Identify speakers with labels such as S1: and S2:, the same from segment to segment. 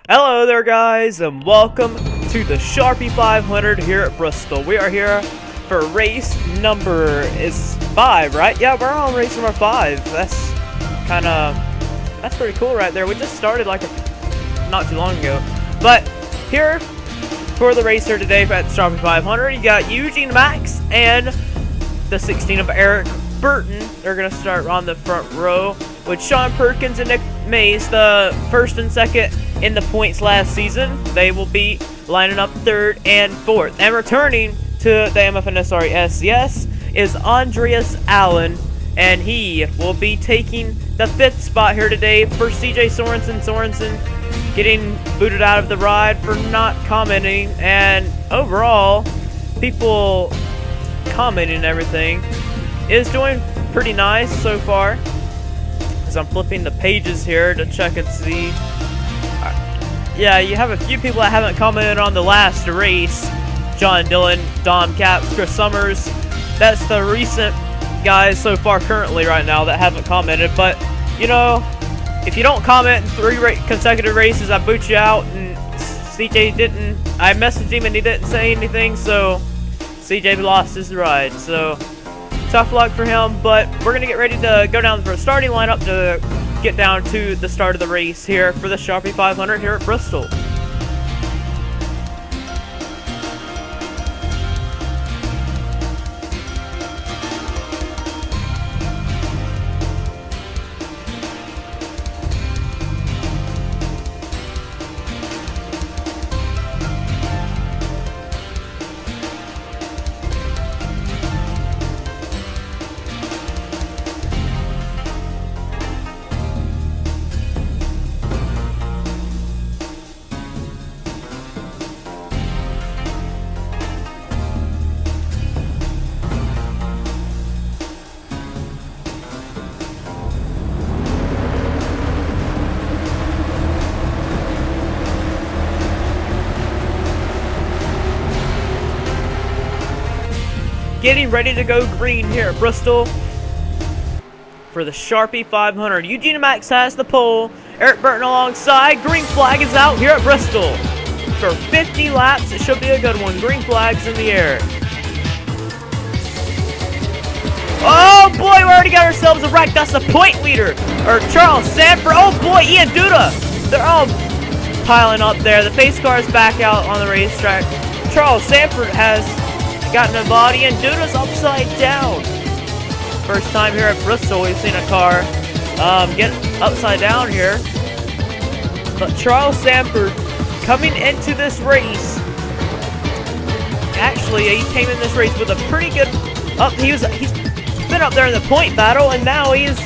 S1: Hello there guys, and welcome to the Sharpie 500 here at Bristol. We are here for race number is 5, right? Yeah, we're on race number 5. That's pretty cool right there. We just started like not too long ago. But here for the race here today at Sharpie 500, you got Eugene Max and the 16 of Eric Burton. They're gonna start on the front row with Sean Perkins and Nick Mays, the first and second in the points last season. They will be lining up third and fourth. And returning to the MFNSRA SCS is Andreas Allen, and he will be taking the 5th spot here today for CJ Sorensen. Sorensen getting booted out of the ride for not commenting, and overall, people commenting and everything is doing pretty nice so far. As I'm flipping the pages here to check and see. Yeah, you have a few people that haven't commented on the last race. John Dillon, Dom Caps, Chris Summers. That's the recent guys so far currently right now that haven't commented. But, you know, if you don't comment in 3 consecutive races, I boot you out. And CJ didn't. I messaged him and he didn't say anything, so CJ lost his ride. So tough luck for him, but we're going to get ready to go down for a starting lineup to get down to the start of the race here for the Sharpie 500 here at Bristol. Getting ready to go green here at Bristol for the Sharpie 500. Eugene Max has the pole. Eric Burton alongside. Green flag is out here at Bristol for 50 laps. It should be a good one. Green flag's in the air. Oh boy, we already got ourselves a wreck. That's the point leader, or Charles Sanford. Oh boy, Ian Duda. They're all piling up there. The pace car is back out on the racetrack. Charles Sanford has gotten a body, and Duda's upside down. First time here at Bristol we've seen a car get upside down here. But Charles Sanford coming into this race, actually he came in this race with a pretty good he's been up there in the point battle, and now he's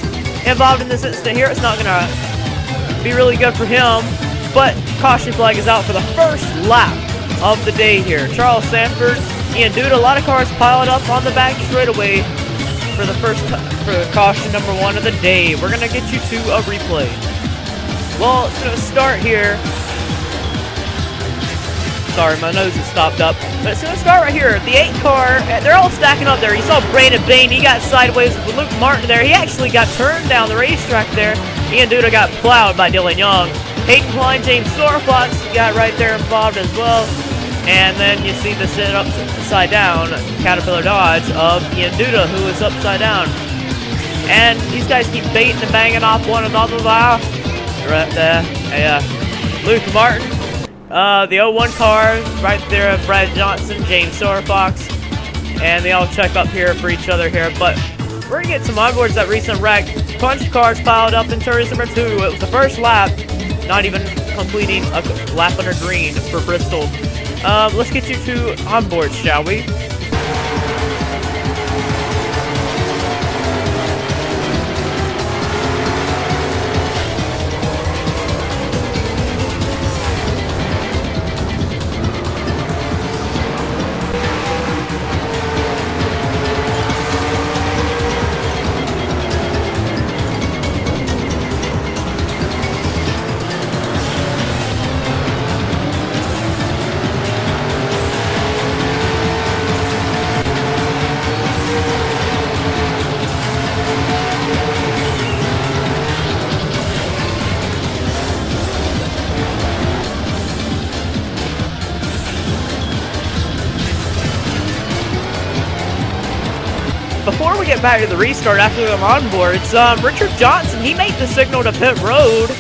S1: involved in this incident here. It's not gonna be really good for him, but caution flag is out for the first lap of the day here. Charles Sanford, Ian Duda, a lot of cars piled up on the back straightaway for caution number 1 of the day. We're gonna get you to a replay. Well, it's gonna start here. Sorry, my nose is stopped up. But it's gonna start right here. The 8 car, they're all stacking up there. You saw Brandon Bain, he got sideways with Luke Martin there. He actually got turned down the racetrack there. Ian Duda got plowed by Dylan Young. Hayden Klein, James Sorfox got right there involved as well. And then you see the sit upside down Caterpillar Dodge of Ian Duda, who is upside down. And these guys keep baiting and banging off one another there. Right there. Luke Martin, the 01 car, right there, Brad Johnson, James Sorfox. And they all check up here for each other here. But we're going to get some onboards that recent wreck. Bunch of cars piled up in turn number 2. It was the first lap, not even completing a lap under green for Bristol. Let's get you to onboard, shall we? before we get back to the restart after the onboards, Richard Johnson, he made the signal to pit road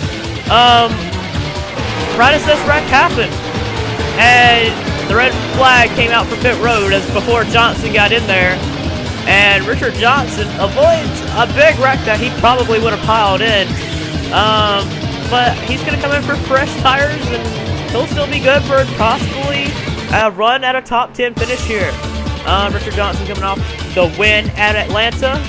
S1: right as this wreck happened. And the red flag came out for pit road as before Johnson got in there. And Richard Johnson avoids a big wreck that he probably would have piled in. But he's going to come in for fresh tires, and he'll still be good for possibly a run at a top 10 finish here. Richard Johnson coming off the win at Atlanta.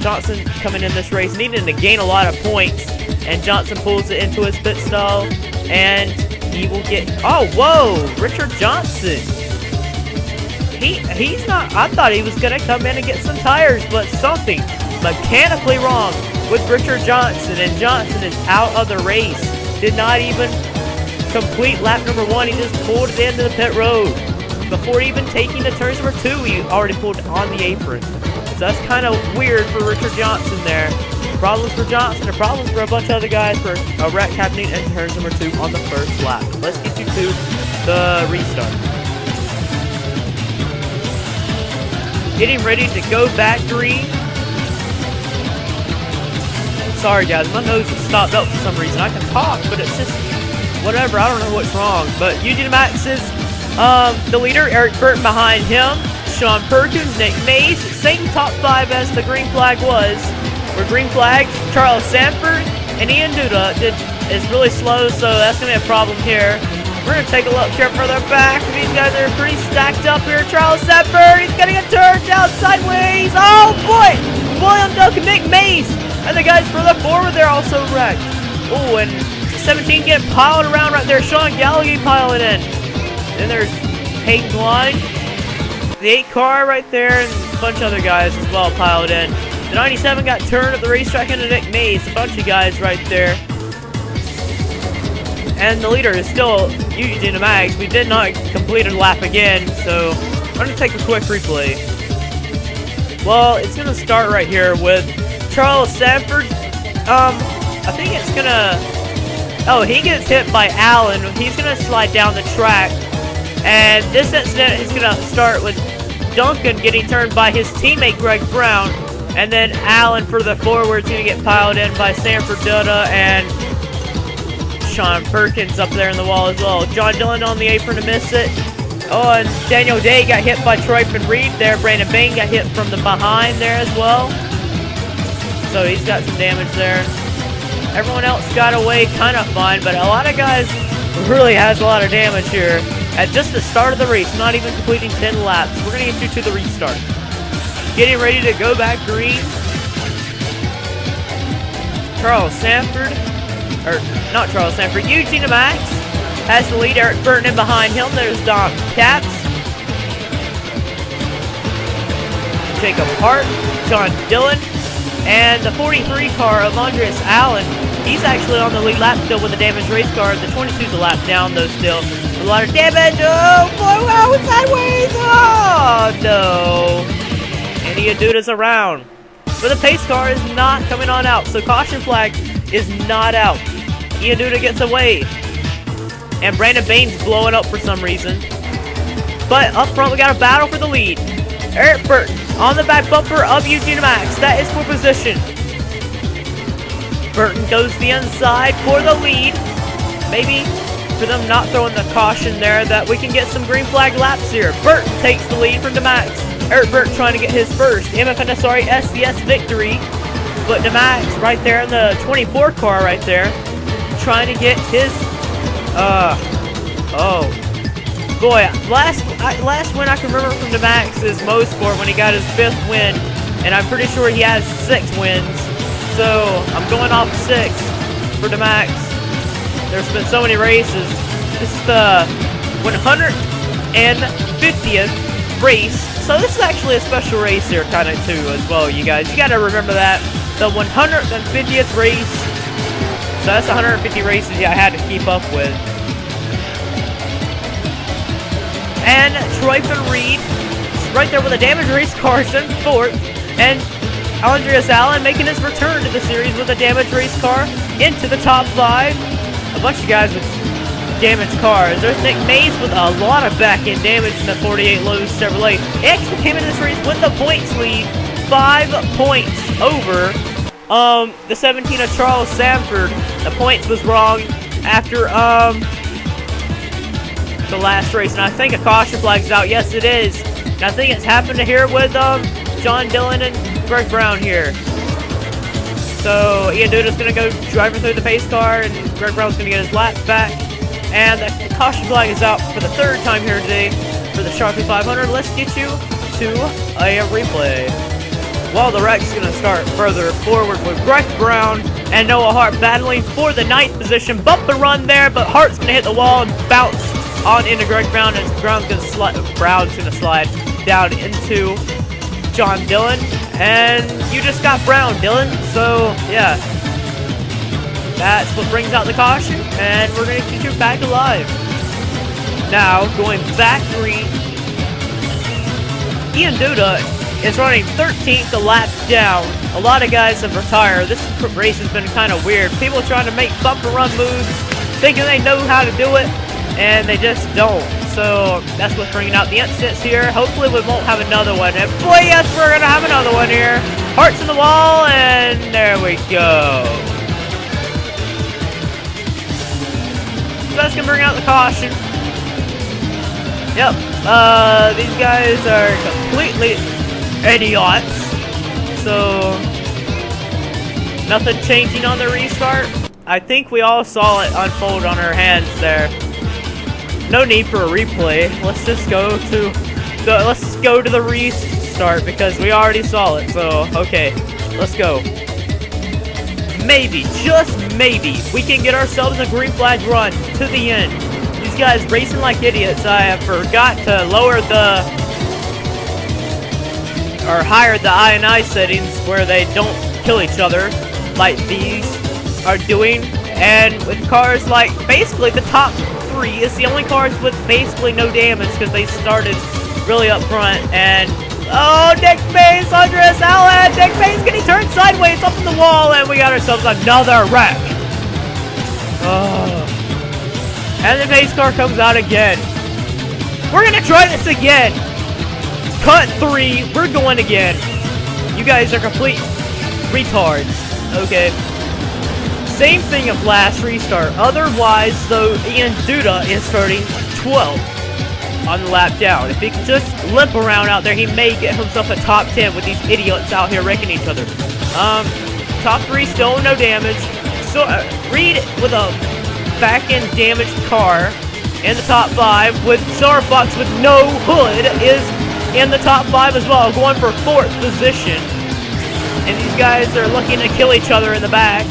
S1: Johnson coming in this race needing to gain a lot of points, and Johnson pulls it into his pit stall, and he will get... Oh, whoa! Richard Johnson. He's not... I thought he was going to come in and get some tires, but something mechanically wrong with Richard Johnson, and Johnson is out of the race. Did not even complete lap number 1. He just pulled it into the pit road. Before even taking the turns number 2, he already pulled on the apron. So that's kind of weird for Richard Johnson there. Problems for Johnson and problems for a bunch of other guys for a wreck happening in turns number 2 on the first lap. Let's get you to the restart. Getting ready to go back green. Sorry guys, my nose is stopped up for some reason. I can talk, but it's just whatever. I don't know what's wrong. But Eugene Max is the leader. Eric Burton behind him. Sean Perkins, Nick Mays, same top 5 as the green flag was. For green flag, Charles Sanford and Ian Duda is really slow, so that's going to be a problem here. We're going to take a look here further back. These guys are pretty stacked up here. Charles Sanford, he's getting a turn down sideways. Oh boy! William Duck and Nick Mays. And the guys further forward, they're also wrecked. Oh, and 17 getting piled around right there. Sean Gallagher piling in. Then there's Hayden Klein. The 8 car right there, and a bunch of other guys as well piled in. The 97 got turned at the racetrack into Nick Mays. A bunch of guys right there. And the leader is still Eugene Mags. We did not complete a lap again, so I'm going to take a quick replay. Well, it's going to start right here with Charles Sanford. I think it's going to... Oh, he gets hit by Allen. He's going to slide down the track. And this incident is going to start with Duncan getting turned by his teammate Greg Brown. And then Allen further forward is going to get piled in by Sanford Duda and Sean Perkins up there in the wall as well. John Dillon on the apron to miss it. Oh, and Daniel Day got hit by Troy Reed there. Brandon Bain got hit from the behind there as well. So he's got some damage there. Everyone else got away kind of fine, but a lot of guys really has a lot of damage here. At just the start of the race, not even completing 10 laps. We're going to get you to the restart. Getting ready to go back green. Charles Sanford, or not Charles Sanford, Eugene Max has the lead. Eric Burton in behind him. There's Dom Capps, Jacob Hart, John Dillon, and the 43 car of Andreas Allen. He's actually on the lead lap still with a damaged race car. The 22's a lap down though still. A lot of damage. Oh boy, wow, it's sideways. Oh no. And Ian Duda's around. But the pace car is not coming on out, so caution flag is not out. Ian Duda gets away. And Brandon Bain's blowing up for some reason. But up front, we got a battle for the lead. Eric Burton on the back bumper of Eugene Max. That is for position. Burton goes to the inside for the lead. Maybe for them not throwing the caution there that we can get some green flag laps here. Burton takes the lead from DeMax. Eric Burton trying to get his first MFNSRA SCS victory. But DeMax right there in the 24 car right there trying to get his oh boy, last win I can remember from DeMax is Mosport when he got his 5th win, and I'm pretty sure he has 6 wins. So I'm going off 6 for DeMax. There's been so many races. This is the 150th race. So this is actually a special race here kind of too as well, you guys. You got to remember that. The 150th race. So that's 150 races I had to keep up with. And Troy Reed right there with a damaged race car in 4th. And Andreas Allen making his return to the series with a damaged race car into the top 5. A bunch of guys with damaged cars. There's Nick Mays with a lot of back-end damage in the 48 Lowe's Chevrolet. He actually came into this race with the points lead, 5 points over the 17 of Charles Sanford. The points was wrong after the last race, and I think a caution flag's out. Yes, it is. And I think it's happened here with John Dillon and Greg Brown here. So Ian Duda's gonna go driving through the pace car, and Greg Brown's gonna get his laps back. And the caution flag is out for the 3rd time here today for the Sharpie 500. Let's get you to a replay. Well, the wreck's gonna start further forward with Greg Brown and Noah Hart battling for the 9th position. Bump and run there, but Hart's gonna hit the wall and bounce on into Greg Brown, as Brown's gonna slide down into John Dillon. And you just got Brown, Dillon. So yeah, that's what brings out the caution, and we're gonna get you back alive. Now going back green, Ian Duda is running 13th, a lap down. A lot of guys have retired. This race has been kind of weird. People trying to make bumper run moves, thinking they know how to do it, and they just don't. So that's what's bringing out the incidents here. Hopefully we won't have another one. And boy, yes, we're gonna have another one here. Hearts in the wall, and there we go. So that's gonna bring out the caution. Yep, these guys are completely idiots. So nothing changing on the restart. I think we all saw it unfold on our hands there. No need for a replay. Let's just go to the restart because we already saw it. So okay, let's go. Maybe, just maybe, we can get ourselves a green flag run to the end. These guys racing like idiots. I forgot to lower or higher the I&I settings where they don't kill each other like these are doing. And with cars like basically the top 3 is the only cars with basically no damage because they started really up front. And oh, Nick Mays, Andres Allen, Nick Mays getting turned sideways up in the wall, and we got ourselves another wreck. Oh. And the pace car comes out again. We're gonna try this again. Cut 3, we're going again. You guys are complete retards. Okay. Same thing of last restart. Otherwise, though, Ian Duda is starting 12th on the lap down. If he can just limp around out there, he may get himself a top 10 with these idiots out here wrecking each other. Top 3 still no damage. So Reed with a back-end damaged car in the top 5, with Star Fox with no hood is in the top 5 as well, going for 4th position. And these guys are looking to kill each other in the back.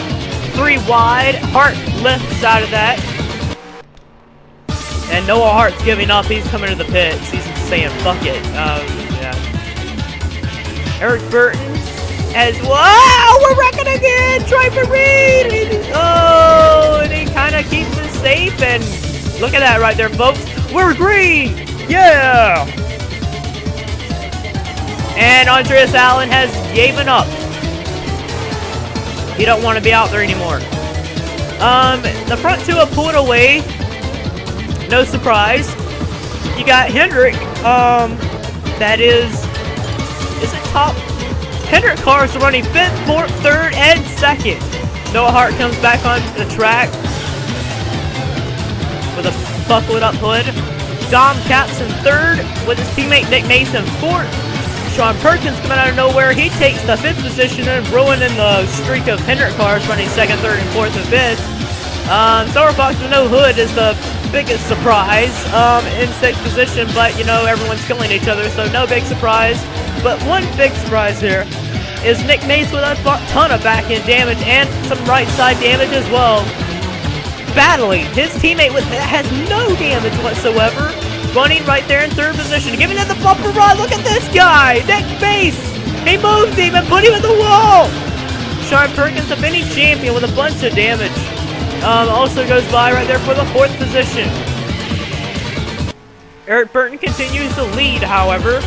S1: 3 wide, Hart lifts out of that. And Noah Hart's giving up, he's coming to the pits. He's saying, fuck it. Yeah. Eric Burton as well. We're wrecking again! Driver Reed! Oh, and he kind of keeps it safe. And look at that right there, folks. We're green! Yeah! And Andreas Allen has given up. He don't want to be out there anymore. The front 2 have pulled away. No surprise. You got Hendrick. That is it top? Hendrick cars are running 5th, 4th, 3rd, and 2nd. Noah Hart comes back on the track with a buckled up hood. Dom Capps in 3rd with his teammate Nick Mason 4th. Sean Perkins coming out of nowhere. He takes the 5th position and ruining the streak of Hendrick cars running 2nd, 3rd, and 4th, and 5th. Star Fox with no hood is the biggest surprise in 6th position, but you know, everyone's killing each other, so no big surprise. But one big surprise here is Nick Mace with a ton of back-end damage and some right side damage as well. Battling his teammate has no damage whatsoever. Running right there in 3rd position, giving it the bumper run. Look at this guy, Nick Mace. He moved him and put him in the wall. Sean Perkins, a mini champion with a bunch of damage, also goes by right there for the 4th position. Eric Burton continues to lead, however.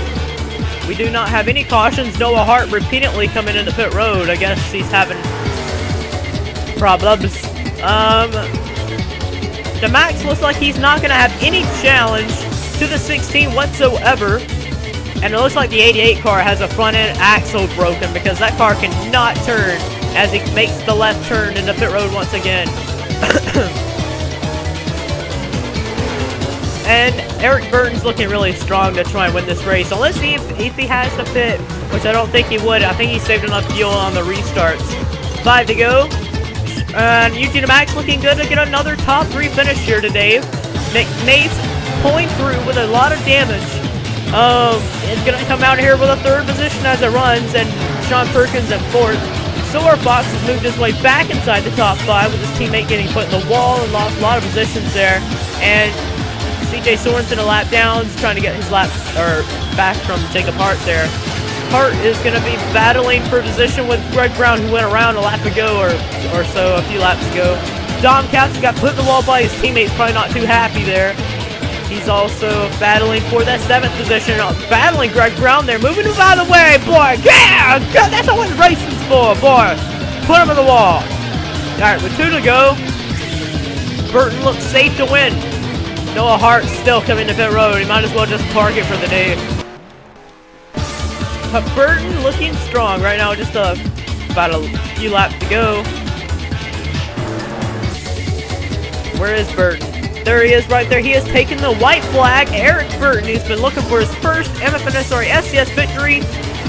S1: We do not have any cautions. Noah Hart repeatedly coming into pit road. I guess he's having problems. the Max looks like he's not going to have any challenge to the 16 whatsoever. And it looks like the 88 car has a front end axle broken because that car cannot turn as he makes the left turn into pit road once again. And Eric Burton's looking really strong to try and win this race. So let's see if he has to pit, which I don't think he would. I think he saved enough fuel on the restarts. 5 to go. And Eugene Max looking good to get another top 3 finish here today. Nick Mace pulling through with a lot of damage. Is going to come out here with a 3rd position as it runs, and Sean Perkins at 4th. Silver Fox has moved his way back inside the top 5 with his teammate getting put in the wall and lost a lot of positions there. And CJ Sorensen a lap downs, trying to get his lap back from Jacob Hart there. Hart is going to be battling for position with Greg Brown, who went around a lap ago or so, a few laps ago. Dom Capps got put in the wall by his teammates, probably not too happy there. He's also battling for that 7th position, battling Greg Brown there, moving him out of the way, boy. Yeah, that's what racing's for, boy. Put him in the wall. All right, with 2 to go, Burton looks safe to win. Noah Hart still coming to pit road. He might as well just park it for the day. But Burton looking strong right now. Just about a few laps to go. Where is Burton? There he is right there. He has taken the white flag. Eric Burton, he's been looking for his first MFNSRA SCS victory.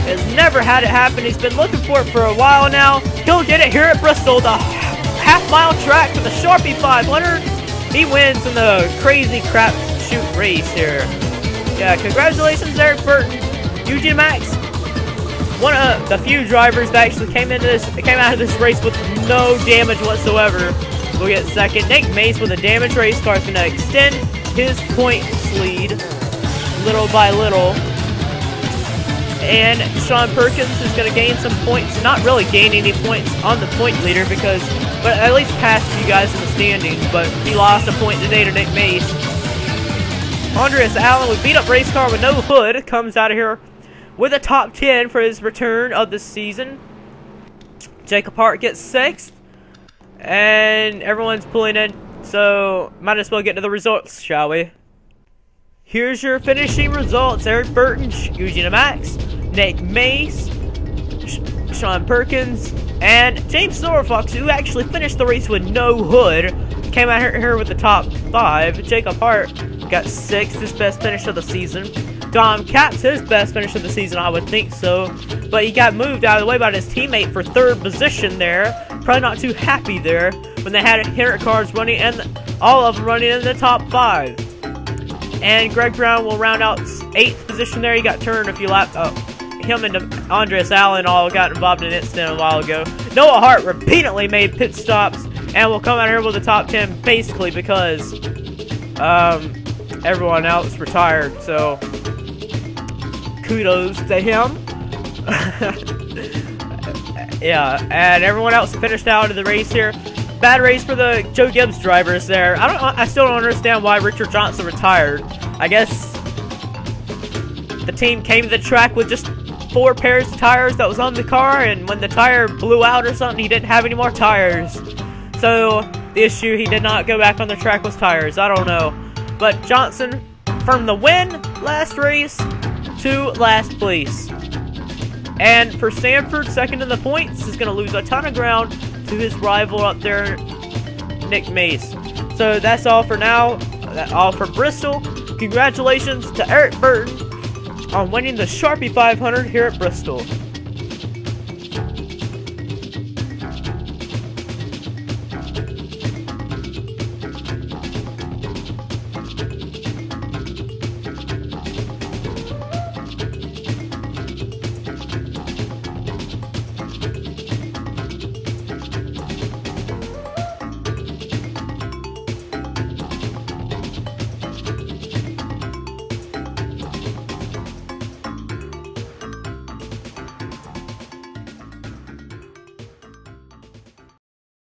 S1: Has never had it happen. He's been looking for it for a while now. He'll get it here at Bristol, the half-mile track for the Sharpie 500. He wins in the crazy crap shoot race here. Yeah, congratulations, Eric Burton. Eugene Max, one of the few drivers that actually came out of this race with no damage whatsoever. We'll get 2nd. Nick Mace with a damaged race car is going to extend his points lead little by little. And Sean Perkins is going to gain some points. Not really gaining any points on the point leader but at least passed you guys in the standings. But he lost a point today to Nick Mace. Andreas Allen with beat up race car with no hood comes out of here with a top 10 for his return of the season. Jacob Hart gets 6th. And everyone's pulling in, so might as well get to the results, shall we? Here's your finishing results. Eric Burton, Eugene Max, Nick Mace, Sean Perkins, and James Silverfox, who actually finished the race with no hood, came out here with the top 5. Jacob Hart got 6th, his best finish of the season. Dom Capps, his best finish of the season, I would think so. But he got moved out of the way by his teammate for 3rd position there. Probably not too happy there when they had Henrik cars running, and all of them running in the top 5. And Greg Brown will round out 8th position there. He got turned a few laps. Him and Andreas Allen all got involved in an incident a while ago. Noah Hart repeatedly made pit stops and will come out here with the top 10 basically because everyone else retired. So kudos to him. Yeah, and everyone else finished out of the race here. Bad race for the Joe Gibbs drivers there. I still don't understand why Richard Johnson retired. I guess the team came to the track with just 4 pairs of tires that was on the car, and when the tire blew out or something, he didn't have any more tires. So the issue, he did not go back on the track with tires. I don't know. But Johnson, from the win last race to last place. And for Sanford, 2nd in the points, is going to lose a ton of ground to his rival up there, Nick Mace. So that's all for now. That's all for Bristol. Congratulations to Eric Burton on winning the Sharpie 500 here at Bristol.